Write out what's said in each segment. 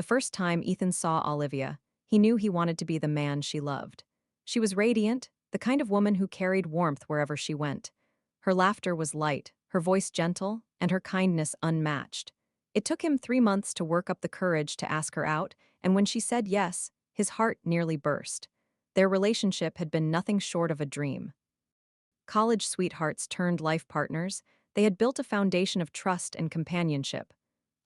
The first time Ethan saw Olivia, he knew he wanted to be the man she loved. She was radiant, the kind of woman who carried warmth wherever she went. Her laughter was light, her voice gentle, and her kindness unmatched. It took him 3 months to work up the courage to ask her out, and when she said yes, his heart nearly burst. Their relationship had been nothing short of a dream. College sweethearts turned life partners, they had built a foundation of trust and companionship.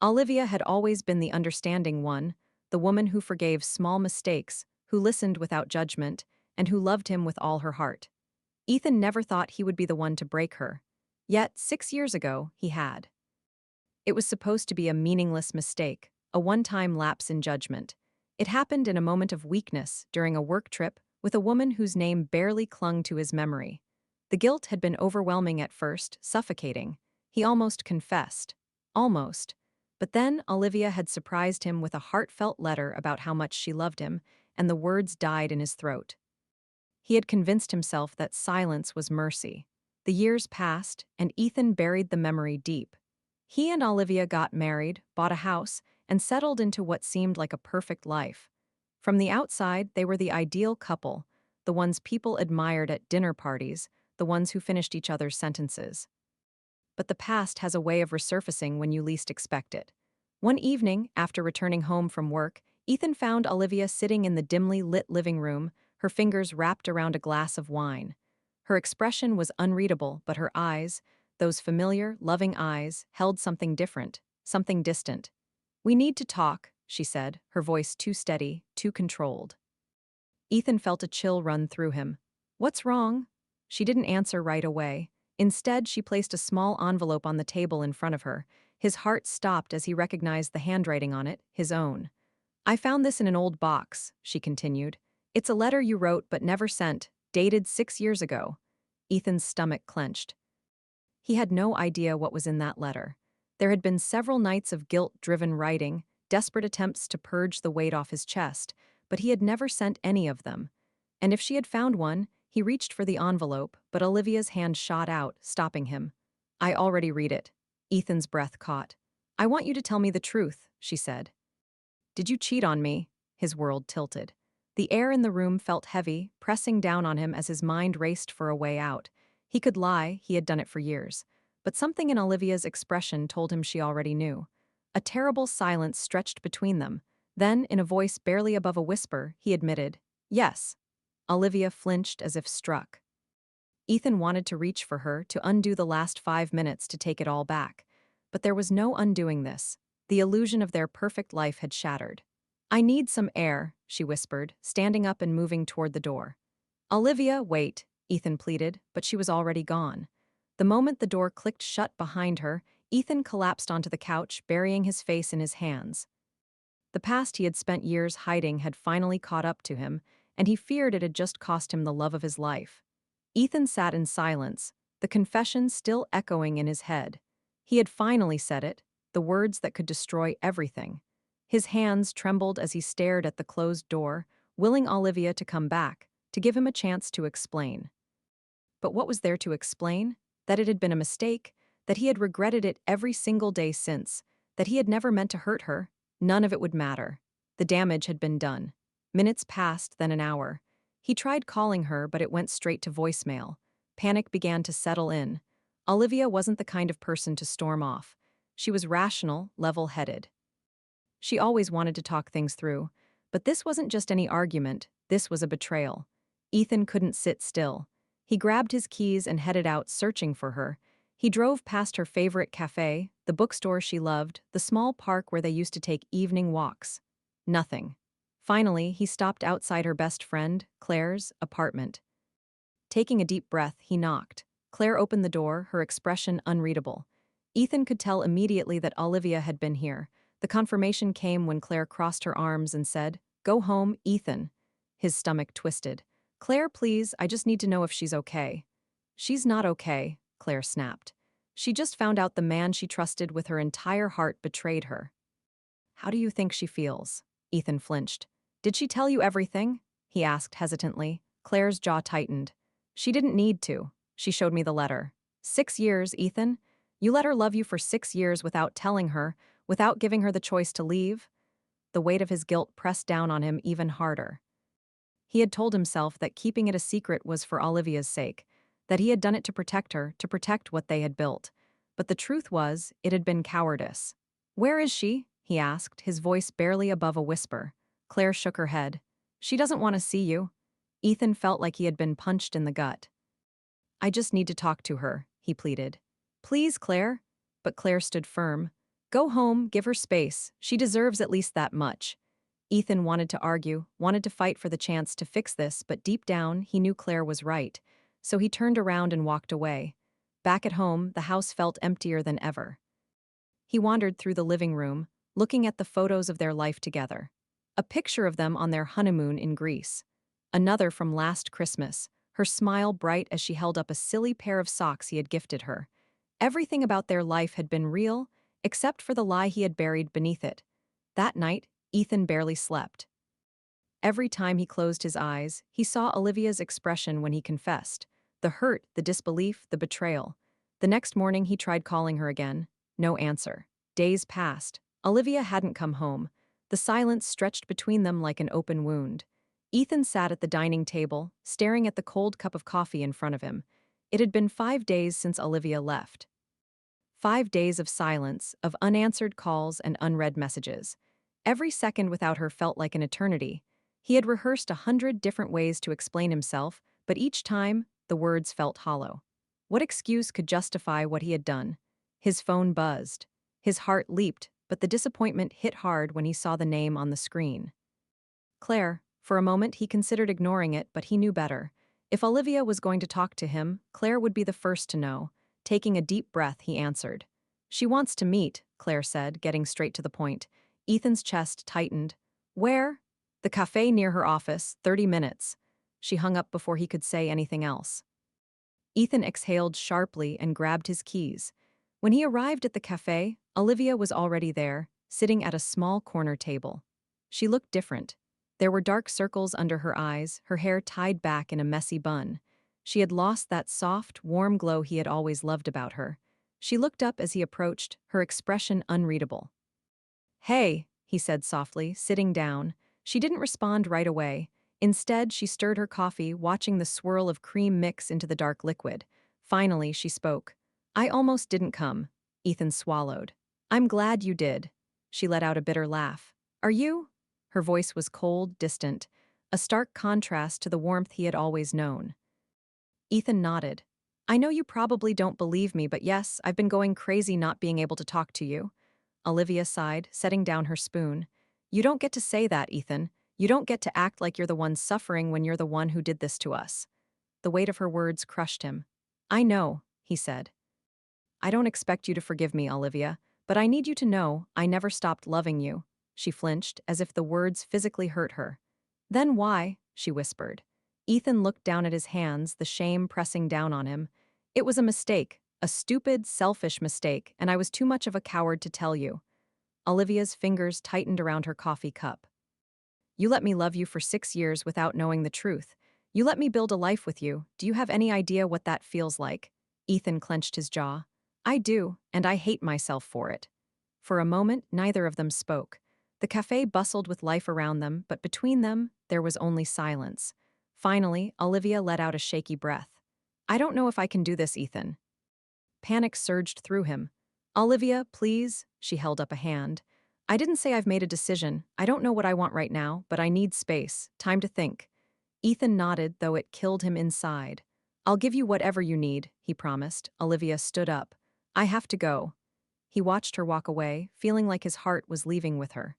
Olivia had always been the understanding one, the woman who forgave small mistakes, who listened without judgment, and who loved him with all her heart. Ethan never thought he would be the one to break her. Yet, 6 years ago, he had. It was supposed to be a meaningless mistake, a one-time lapse in judgment. It happened in a moment of weakness during a work trip with a woman whose name barely clung to his memory. The guilt had been overwhelming at first, suffocating. He almost confessed. Almost. But then Olivia had surprised him with a heartfelt letter about how much she loved him, and the words died in his throat. He had convinced himself that silence was mercy. The years passed, and Ethan buried the memory deep. He and Olivia got married, bought a house, and settled into what seemed like a perfect life. From the outside, they were the ideal couple, the ones people admired at dinner parties, the ones who finished each other's sentences. But the past has a way of resurfacing when you least expect it. One evening, after returning home from work, Ethan found Olivia sitting in the dimly lit living room, her fingers wrapped around a glass of wine. Her expression was unreadable, but her eyes, those familiar, loving eyes, held something different, something distant. "We need to talk," she said, her voice too steady, too controlled. Ethan felt a chill run through him. "What's wrong?" She didn't answer right away. Instead, she placed a small envelope on the table in front of her. His heart stopped as he recognized the handwriting on it, his own. "I found this in an old box," she continued. "It's a letter you wrote but never sent, dated 6 years ago." Ethan's stomach clenched. He had no idea what was in that letter. There had been several nights of guilt-driven writing, desperate attempts to purge the weight off his chest, but he had never sent any of them. And if she had found one, he reached for the envelope, but Olivia's hand shot out, stopping him. "I already read it." Ethan's breath caught. "I want you to tell me the truth," she said. "Did you cheat on me?" His world tilted. The air in the room felt heavy, pressing down on him as his mind raced for a way out. He could lie, he had done it for years. But something in Olivia's expression told him she already knew. A terrible silence stretched between them. Then, in a voice barely above a whisper, he admitted, "Yes." Olivia flinched as if struck. Ethan wanted to reach for her, to undo the last 5 minutes to take it all back. But there was no undoing this. The illusion of their perfect life had shattered. "I need some air," she whispered, standing up and moving toward the door. "Olivia, wait," Ethan pleaded, but she was already gone. The moment the door clicked shut behind her, Ethan collapsed onto the couch, burying his face in his hands. The past he had spent years hiding had finally caught up to him, and he feared it had just cost him the love of his life. Ethan sat in silence, the confession still echoing in his head. He had finally said it, the words that could destroy everything. His hands trembled as he stared at the closed door, willing Olivia to come back, to give him a chance to explain. But what was there to explain? That it had been a mistake, that he had regretted it every single day since, that he had never meant to hurt her. None of it would matter. The damage had been done. Minutes passed, then an hour. He tried calling her, but it went straight to voicemail. Panic began to settle in. Olivia wasn't the kind of person to storm off. She was rational, level-headed. She always wanted to talk things through. But this wasn't just any argument, this was a betrayal. Ethan couldn't sit still. He grabbed his keys and headed out, searching for her. He drove past her favorite cafe, the bookstore she loved, the small park where they used to take evening walks. Nothing. Finally, he stopped outside her best friend, Claire's, apartment. Taking a deep breath, he knocked. Claire opened the door, her expression unreadable. Ethan could tell immediately that Olivia had been here. The confirmation came when Claire crossed her arms and said, "Go home, Ethan." His stomach twisted. "Claire, please, I just need to know if she's okay." "She's not okay," Claire snapped. "She just found out the man she trusted with her entire heart betrayed her." "How do you think she feels?" Ethan flinched. "Did she tell you everything?" he asked hesitantly. Claire's jaw tightened. "She didn't need to. She showed me the letter." 6 years, Ethan? You let her love you for 6 years without telling her, without giving her the choice to leave? the weight of his guilt pressed down on him even harder. He had told himself that keeping it a secret was for Olivia's sake, that he had done it to protect her, to protect what they had built. But the truth was, it had been cowardice. "Where is she?" he asked, his voice barely above a whisper. Claire shook her head. "She doesn't want to see you." Ethan felt like he had been punched in the gut. "I just need to talk to her," he pleaded. "Please, Claire." But Claire stood firm. "Go home, give her space. She deserves at least that much." Ethan wanted to argue, wanted to fight for the chance to fix this, but deep down, he knew Claire was right. So he turned around and walked away. Back at home, the house felt emptier than ever. He wandered through the living room, looking at the photos of their life together. A picture of them on their honeymoon in Greece. Another from last Christmas, her smile bright as she held up a silly pair of socks he had gifted her. Everything about their life had been real, except for the lie he had buried beneath it. That night, Ethan barely slept. Every time he closed his eyes, he saw Olivia's expression when he confessed. The hurt, the disbelief, the betrayal. The next morning he tried calling her again. No answer. Days passed. Olivia hadn't come home. The silence stretched between them like an open wound. Ethan sat at the dining table, staring at the cold cup of coffee in front of him. It had been 5 days since Olivia left. 5 days of silence, of unanswered calls and unread messages. Every second without her felt like an eternity. He had rehearsed 100 different ways to explain himself, but each time, the words felt hollow. What excuse could justify what he had done? His phone buzzed. His heart leaped, but the disappointment hit hard when he saw the name on the screen. Claire. For a moment he considered ignoring it, but he knew better. If Olivia was going to talk to him, Claire would be the first to know. Taking a deep breath, he answered. "She wants to meet," Claire said, getting straight to the point. Ethan's chest tightened. "Where?" "The cafe near her office, 30 minutes. She hung up before he could say anything else. Ethan exhaled sharply and grabbed his keys. When he arrived at the cafe, Olivia was already there, sitting at a small corner table. She looked different. There were dark circles under her eyes, her hair tied back in a messy bun. She had lost that soft, warm glow he had always loved about her. She looked up as he approached, her expression unreadable. "Hey," he said softly, sitting down. She didn't respond right away. Instead, she stirred her coffee, watching the swirl of cream mix into the dark liquid. Finally, she spoke. "I almost didn't come." Ethan swallowed. "I'm glad you did." She let out a bitter laugh. "Are you?" Her voice was cold, distant, a stark contrast to the warmth he had always known. Ethan nodded. "I know you probably don't believe me, but yes, I've been going crazy not being able to talk to you." Olivia sighed, setting down her spoon. "You don't get to say that, Ethan. You don't get to act like you're the one suffering when you're the one who did this to us." The weight of her words crushed him. "I know," he said. "I don't expect you to forgive me, Olivia, but I need you to know I never stopped loving you." She flinched, as if the words physically hurt her. "Then why?" she whispered. Ethan looked down at his hands, the shame pressing down on him. "It was a mistake, a stupid, selfish mistake, and I was too much of a coward to tell you." Olivia's fingers tightened around her coffee cup. "You let me love you for 6 years without knowing the truth. You let me build a life with you. Do you have any idea what that feels like?" Ethan clenched his jaw. "I do, and I hate myself for it." For a moment, neither of them spoke. The cafe bustled with life around them, but between them, there was only silence. Finally, Olivia let out a shaky breath. "I don't know if I can do this, Ethan." Panic surged through him. "Olivia, please," she held up a hand. "I didn't say I've made a decision. I don't know what I want right now, but I need space, time to think." Ethan nodded, though it killed him inside. "I'll give you whatever you need," he promised. Olivia stood up. "I have to go." He watched her walk away, feeling like his heart was leaving with her.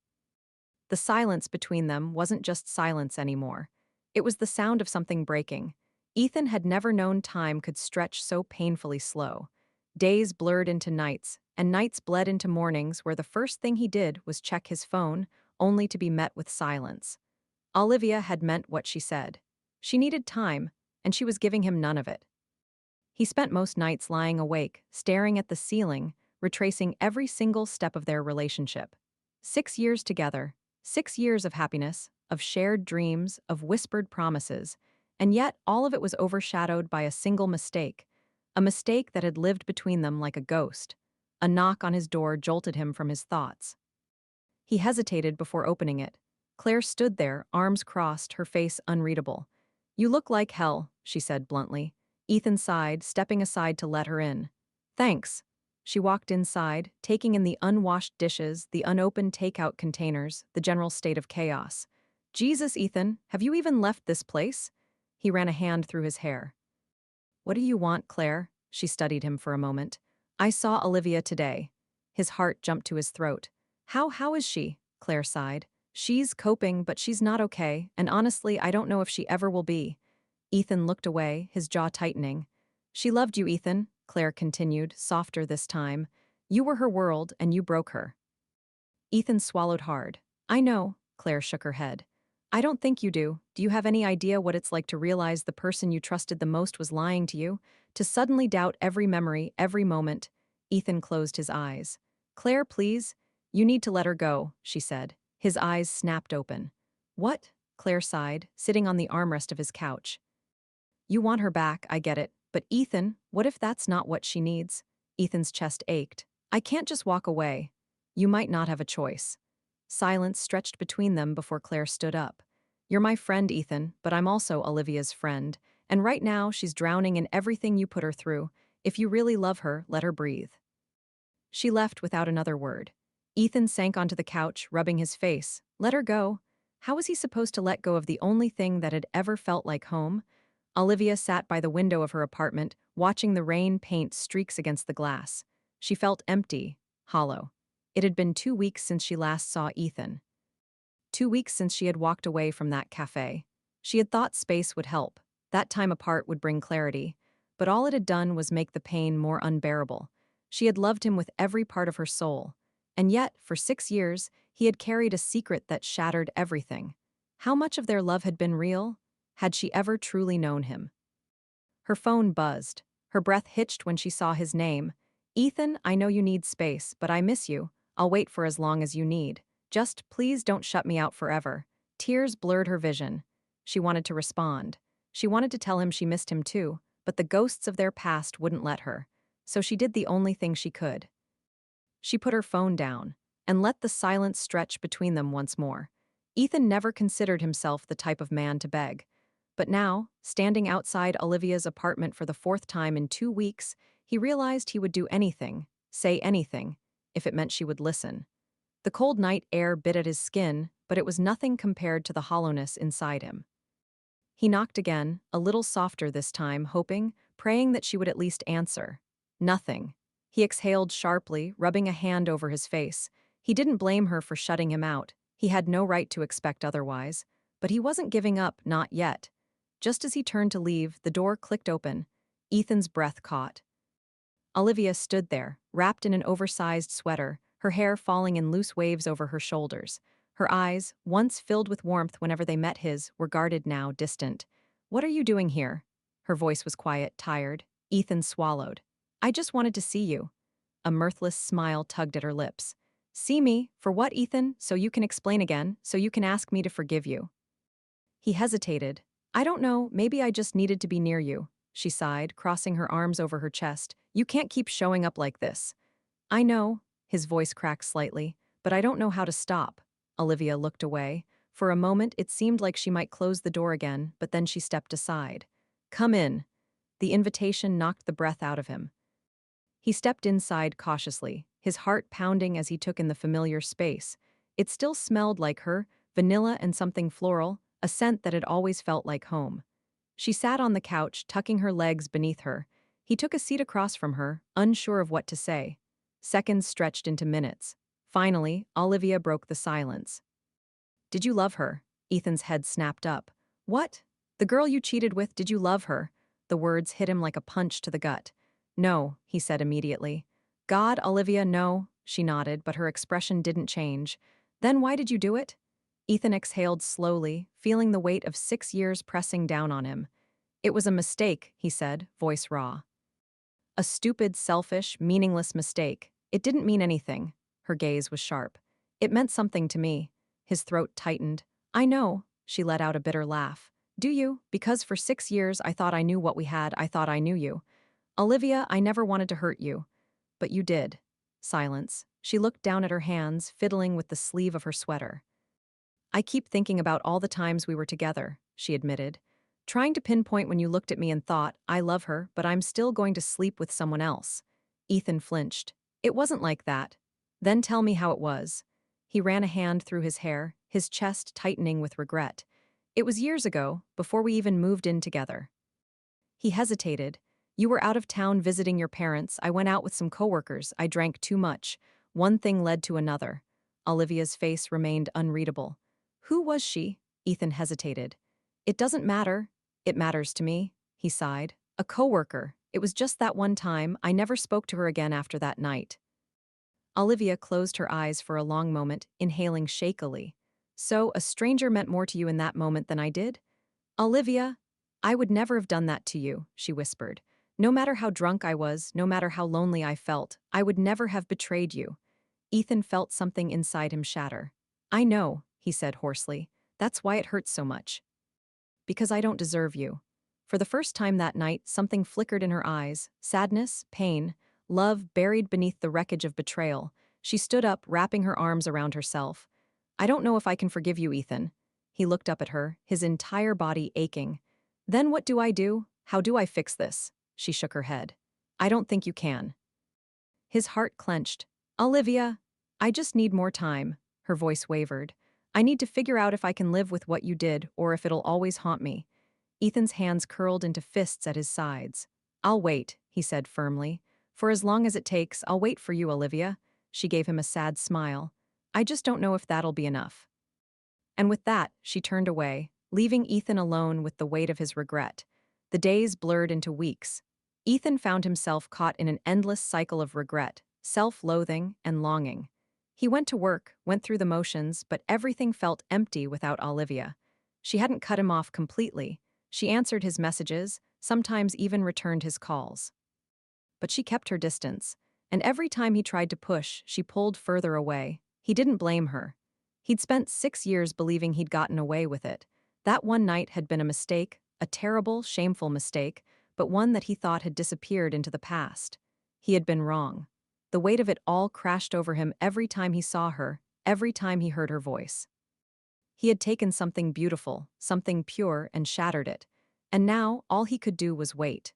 The silence between them wasn't just silence anymore. It was the sound of something breaking. Ethan had never known time could stretch so painfully slow. Days blurred into nights, and nights bled into mornings where the first thing he did was check his phone, only to be met with silence. Olivia had meant what she said. She needed time, and she was giving him none of it. He spent most nights lying awake, staring at the ceiling, retracing every single step of their relationship. 6 years together, 6 years of happiness, of shared dreams, of whispered promises, and yet all of it was overshadowed by a single mistake, a mistake that had lived between them like a ghost. A knock on his door jolted him from his thoughts. He hesitated before opening it. Claire stood there, arms crossed, her face unreadable. "You look like hell," she said bluntly. Ethan sighed, stepping aside to let her in. "Thanks." She walked inside, taking in the unwashed dishes, the unopened takeout containers, the general state of chaos. "Jesus, Ethan, have you even left this place?" He ran a hand through his hair. "What do you want, Claire?" She studied him for a moment. "I saw Olivia today." His heart jumped to his throat. How is she?" Claire sighed. "She's coping, but she's not okay, and honestly, I don't know if she ever will be." Ethan looked away, his jaw tightening. "She loved you, Ethan," Claire continued, softer this time. "You were her world, and you broke her." Ethan swallowed hard. "I know," Claire shook her head. "I don't think you do. Do you have any idea what it's like to realize the person you trusted the most was lying to you? To suddenly doubt every memory, every moment?" Ethan closed his eyes. "Claire, please. You need to let her go," she said. His eyes snapped open. "What?" Claire sighed, sitting on the armrest of his couch. "You want her back, I get it. But Ethan, what if that's not what she needs?" Ethan's chest ached. "I can't just walk away." "You might not have a choice." Silence stretched between them before Claire stood up. "You're my friend, Ethan, but I'm also Olivia's friend. And right now, she's drowning in everything you put her through. If you really love her, let her breathe." She left without another word. Ethan sank onto the couch, rubbing his face. Let her go? How was he supposed to let go of the only thing that had ever felt like home? Olivia sat by the window of her apartment, watching the rain paint streaks against the glass. She felt empty, hollow. It had been 2 weeks since she last saw Ethan. 2 weeks since she had walked away from that cafe. She had thought space would help. That time apart would bring clarity. But all it had done was make the pain more unbearable. She had loved him with every part of her soul. And yet, for 6 years, he had carried a secret that shattered everything. How much of their love had been real? Had she ever truly known him? Her phone buzzed. Her breath hitched when she saw his name. "Ethan, I know you need space, but I miss you. I'll wait for as long as you need. Just please don't shut me out forever." Tears blurred her vision. She wanted to respond. She wanted to tell him she missed him too, but the ghosts of their past wouldn't let her. So she did the only thing she could. She put her phone down and let the silence stretch between them once more. Ethan never considered himself the type of man to beg. But now, standing outside Olivia's apartment for the 4th time in 2 weeks, he realized he would do anything, say anything, if it meant she would listen. The cold night air bit at his skin, but it was nothing compared to the hollowness inside him. He knocked again, a little softer this time, hoping, praying that she would at least answer. Nothing. He exhaled sharply, rubbing a hand over his face. He didn't blame her for shutting him out. He had no right to expect otherwise. But he wasn't giving up, not yet. Just as he turned to leave, the door clicked open. Ethan's breath caught. Olivia stood there, wrapped in an oversized sweater, her hair falling in loose waves over her shoulders. Her eyes, once filled with warmth whenever they met his, were guarded now, distant. "What are you doing here?" Her voice was quiet, tired. Ethan swallowed. "I just wanted to see you." A mirthless smile tugged at her lips. "See me? For what, Ethan? So you can explain again, so you can ask me to forgive you." He hesitated. "I don't know, maybe I just needed to be near you," she sighed, crossing her arms over her chest. "You can't keep showing up like this." "I know," his voice cracked slightly, "but I don't know how to stop." Olivia looked away. For a moment, it seemed like she might close the door again, but then she stepped aside. "Come in." The invitation knocked the breath out of him. He stepped inside cautiously, his heart pounding as he took in the familiar space. It still smelled like her, vanilla and something floral, a scent that had always felt like home. She sat on the couch, tucking her legs beneath her. He took a seat across from her, unsure of what to say. Seconds stretched into minutes. Finally, Olivia broke the silence. "Did you love her?" Ethan's head snapped up. "What? The girl you cheated with, did you love her?" The words hit him like a punch to the gut. "No," he said immediately. "God, Olivia, no." She nodded, but her expression didn't change. "Then why did you do it?" Ethan exhaled slowly, feeling the weight of 6 years pressing down on him. "It was a mistake," he said, voice raw. "A stupid, selfish, meaningless mistake. It didn't mean anything." Her gaze was sharp. "It meant something to me." His throat tightened. "I know," she let out a bitter laugh. "Do you? Because for 6 years I thought I knew what we had, I thought I knew you. Olivia, I never wanted to hurt you. But you did." Silence. She looked down at her hands, fiddling with the sleeve of her sweater. I keep thinking about all the times we were together, she admitted. Trying to pinpoint when you looked at me and thought, I love her, but I'm still going to sleep with someone else. Ethan flinched. It wasn't like that. Then tell me how it was. He ran a hand through his hair, his chest tightening with regret. It was years ago, before we even moved in together. He hesitated. You were out of town visiting your parents. I went out with some coworkers. I drank too much. One thing led to another. Olivia's face remained unreadable. Who was she? Ethan hesitated. It doesn't matter. It matters to me, he sighed. A coworker. It was just that one time. I never spoke to her again after that night. Olivia closed her eyes for a long moment, inhaling shakily. So, a stranger meant more to you in that moment than I did? Olivia, I would never have done that to you, she whispered. No matter how drunk I was, no matter how lonely I felt, I would never have betrayed you. Ethan felt something inside him shatter. I know, he said hoarsely. That's why it hurts so much. Because I don't deserve you. For the first time that night, something flickered in her eyes. Sadness, pain, love buried beneath the wreckage of betrayal. She stood up, wrapping her arms around herself. I don't know if I can forgive you, Ethan. He looked up at her, his entire body aching. Then what do I do? How do I fix this? She shook her head. I don't think you can. His heart clenched. Olivia, I just need more time. Her voice wavered. I need to figure out if I can live with what you did or if it'll always haunt me. Ethan's hands curled into fists at his sides. I'll wait, he said firmly. For as long as it takes, I'll wait for you, Olivia. She gave him a sad smile. I just don't know if that'll be enough. And with that, she turned away, leaving Ethan alone with the weight of his regret. The days blurred into weeks. Ethan found himself caught in an endless cycle of regret, self-loathing, and longing. He went to work, went through the motions, but everything felt empty without Olivia. She hadn't cut him off completely. She answered his messages, sometimes even returned his calls. But she kept her distance, and every time he tried to push, she pulled further away. He didn't blame her. He'd spent 6 years believing he'd gotten away with it. That one night had been a mistake, a terrible, shameful mistake, but one that he thought had disappeared into the past. He had been wrong. The weight of it all crashed over him every time he saw her, every time he heard her voice. He had taken something beautiful, something pure, and shattered it. And now, all he could do was wait.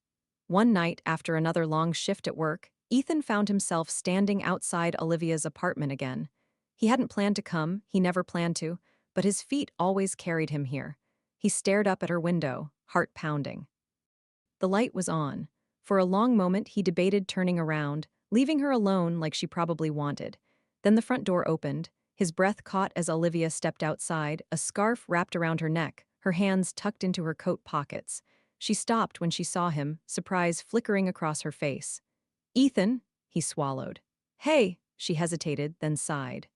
One night, after another long shift at work, Ethan found himself standing outside Olivia's apartment again. He hadn't planned to come, he never planned to, but his feet always carried him here. He stared up at her window, heart pounding. The light was on. For a long moment he debated turning around, leaving her alone like she probably wanted. Then the front door opened. His breath caught as Olivia stepped outside, a scarf wrapped around her neck, her hands tucked into her coat pockets. She stopped when she saw him, surprise flickering across her face. Ethan, he swallowed. Hey, she hesitated, then sighed.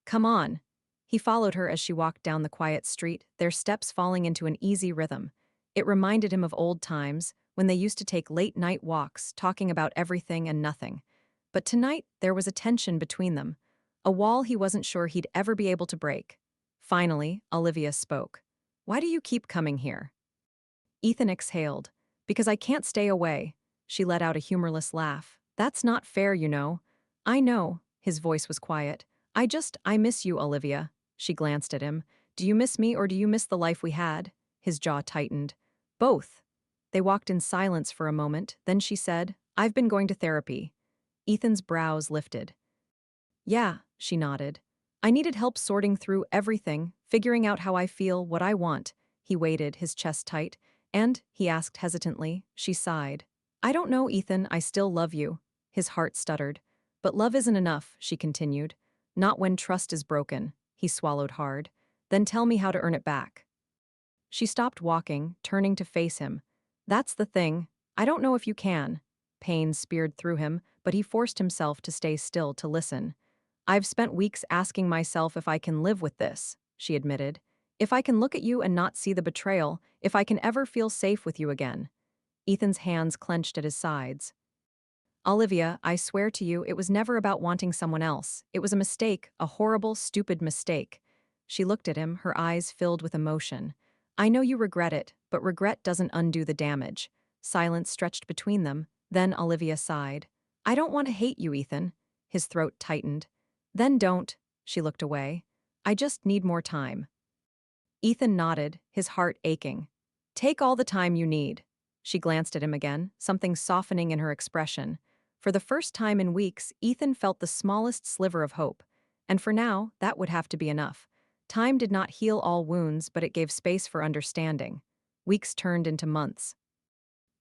Come on. He followed her as she walked down the quiet street, their steps falling into an easy rhythm. It reminded him of old times, when they used to take late-night walks, talking about everything and nothing. But tonight, there was a tension between them, a wall he wasn't sure he'd ever be able to break. Finally, Olivia spoke. Why do you keep coming here? Ethan exhaled. Because I can't stay away. She let out a humorless laugh. That's not fair, you know. I know. His voice was quiet. I miss you, Olivia. She glanced at him. Do you miss me or do you miss the life we had? His jaw tightened. Both. They walked in silence for a moment, then she said, I've been going to therapy. Ethan's brows lifted. Yeah, she nodded. I needed help sorting through everything, figuring out how I feel, what I want. He waited, his chest tight. And, he asked hesitantly, she sighed. I don't know, Ethan, I still love you. His heart stuttered. But love isn't enough, she continued. Not when trust is broken. He swallowed hard. Then tell me how to earn it back. She stopped walking, turning to face him. That's the thing. I don't know if you can. Pain speared through him, but he forced himself to stay still to listen. I've spent weeks asking myself if I can live with this, she admitted. If I can look at you and not see the betrayal, if I can ever feel safe with you again. Ethan's hands clenched at his sides. Olivia, I swear to you, it was never about wanting someone else. It was a mistake, a horrible, stupid mistake. She looked at him, her eyes filled with emotion. I know you regret it, but regret doesn't undo the damage. Silence stretched between them. Then Olivia sighed. I don't want to hate you, Ethan. His throat tightened. Then don't, she looked away. I just need more time. Ethan nodded, his heart aching. Take all the time you need. She glanced at him again, something softening in her expression. For the first time in weeks, Ethan felt the smallest sliver of hope. And for now, that would have to be enough. Time did not heal all wounds, but it gave space for understanding. Weeks turned into months.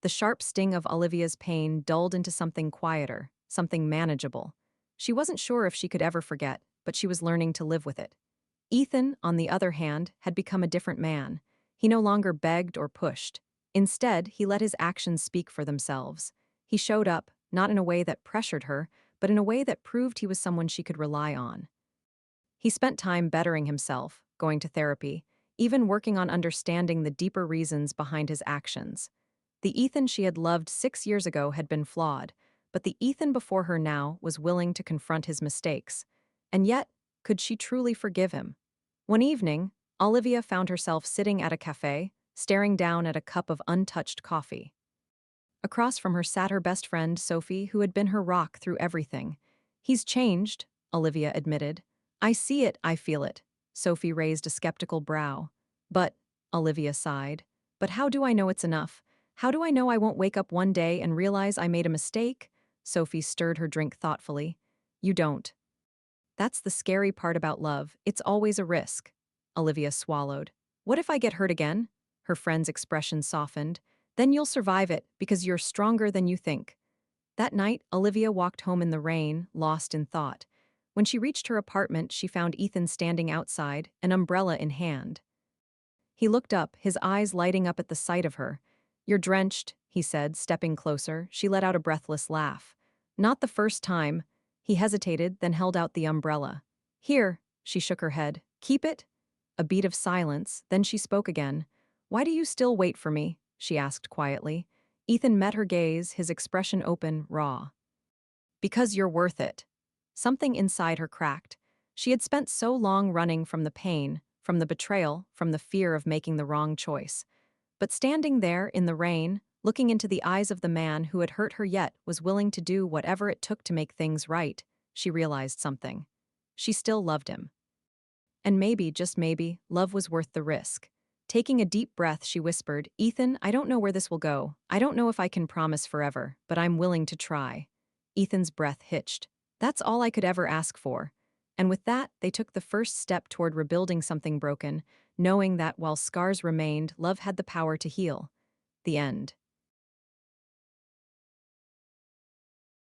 The sharp sting of Olivia's pain dulled into something quieter, something manageable. She wasn't sure if she could ever forget, but she was learning to live with it. Ethan, on the other hand, had become a different man. He no longer begged or pushed. Instead, he let his actions speak for themselves. He showed up, not in a way that pressured her, but in a way that proved he was someone she could rely on. He spent time bettering himself, going to therapy, even working on understanding the deeper reasons behind his actions. The Ethan she had loved 6 years ago had been flawed, but the Ethan before her now was willing to confront his mistakes. And yet, could she truly forgive him? One evening, Olivia found herself sitting at a cafe, staring down at a cup of untouched coffee. Across from her sat her best friend, Sophie, who had been her rock through everything. He's changed, Olivia admitted. I see it, I feel it. Sophie raised a skeptical brow. But, Olivia sighed, but how do I know it's enough? How do I know I won't wake up one day and realize I made a mistake? Sophie stirred her drink thoughtfully. You don't. That's the scary part about love. It's always a risk. Olivia swallowed. What if I get hurt again? Her friend's expression softened. Then you'll survive it because you're stronger than you think. That night, Olivia walked home in the rain, lost in thought. When she reached her apartment, she found Ethan standing outside, an umbrella in hand. He looked up, his eyes lighting up at the sight of her. You're drenched, he said, stepping closer. She let out a breathless laugh. Not the first time. He hesitated, then held out the umbrella. Here, she shook her head. Keep it? A beat of silence, then she spoke again. Why do you still wait for me? She asked quietly. Ethan met her gaze, his expression open, raw. Because you're worth it. Something inside her cracked. She had spent so long running from the pain, from the betrayal, from the fear of making the wrong choice. But standing there in the rain, looking into the eyes of the man who had hurt her yet was willing to do whatever it took to make things right, she realized something. She still loved him. And maybe, just maybe, love was worth the risk. Taking a deep breath, she whispered, Ethan, I don't know where this will go. I don't know if I can promise forever, but I'm willing to try. Ethan's breath hitched. That's all I could ever ask for. And with that, they took the first step toward rebuilding something broken, knowing that while scars remained, love had the power to heal. The end.